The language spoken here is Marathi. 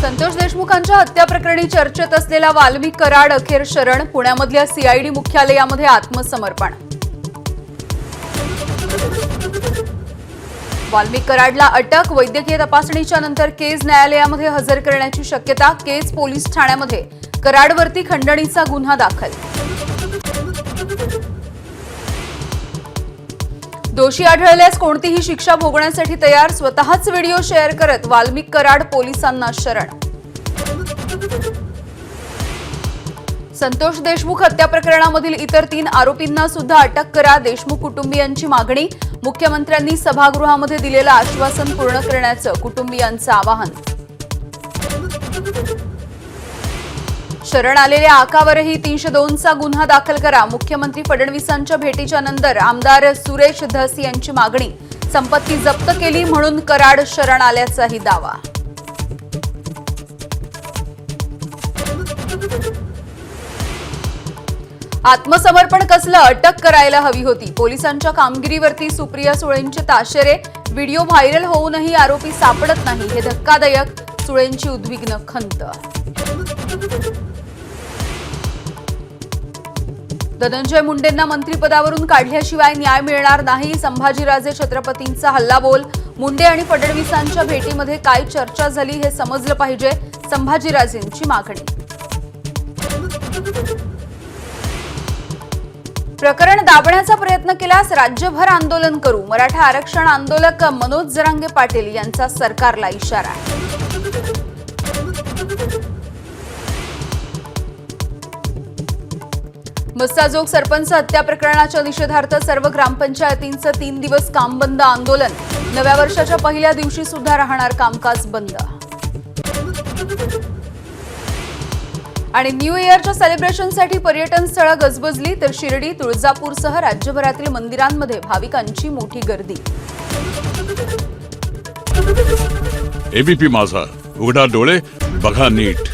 संतोष देशमुखांच्या हत्या प्रकरणी चर्चेत असलेला वाल्मिक कराड अखेर शरण. पुण्यामधल्या सीआयडी मुख्यालयामध्ये आत्मसमर्पण. वाल्मिक कराडला अटक. वैद्यकीय तपासणीच्या नंतर केज न्यायालयामध्ये हजर करण्याची शक्यता. केज पोलीस ठाण्यामध्ये कराडवरती खंडणीचा गुन्हा दाखल. दोषी आढळल्यास कोणतीही शिक्षा भोगण्यासाठी तयार. स्वतःच व्हिडिओ शेअर करत वाल्मिक कराड पोलिसांना शरण. संतोष देशमुख हत्या प्रकरणामधील इतर 3 आरोपींना सुद्धा अटक करा. देशमुख कुटुंबियांची मागणी. मुख्यमंत्र्यांनी सभागृहामध्ये दिलेलं आश्वासन पूर्ण करण्याचं कुटुंबियांचं आवाहन. शरण आलेल्या आकावरही 302चा गुन्हा दाखल करा. मुख्यमंत्री फडणवीसांच्या भेटीच्या नंतर आमदार सुरेश धस यांची मागणी. संपत्ती जप्त केली म्हणून कराड शरण आल्याचाही दावा. आत्मसमर्पण कसलं, अटक करायला हवी होती. पोलिसांच्या कामगिरीवरती सुप्रिया सुळेंचे ताशेरे. व्हिडिओ व्हायरल होऊनही आरोपी सापडत नाही, हे धक्कादायक. सुळेंची उद्विग्न खंत. धनंजय मुंडेंना मंत्रिपदावरून काढल्याशिवाय न्याय मिळणार नाही. संभाजीराजे छत्रपतींचा हल्लाबोल. मुंडे आणि फडणवीसांच्या भेटीमध्ये काय चर्चा झाली हे समजलं पाहिजे. संभाजीराजेंची मागणी. प्रकरण दाबण्याचा प्रयत्न केल्यास राज्यभर आंदोलन करू. मराठा आरक्षण आंदोलक मनोज जरांगे पाटील यांचा सरकारला इशारा. मस्साजोग सरपंच हत्या प्रकरणाच्या निषेधार्थ सर्व ग्रामपंचायतींचं 3 दिवस काम बंद आंदोलन. नव्या वर्षाच्या पहिल्या दिवशी सुद्धा राहणार कामकाज बंद. आणि न्यू इयरच्या सेलिब्रेशनसाठी पर्यटन स्थळं गजबजली. तर शिर्डी, तुळजापूरसह राज्यभरातील मंदिरांमध्ये भाविकांची मोठी गर्दी. एबीपी माझा, उघडा डोळे बघा नीट.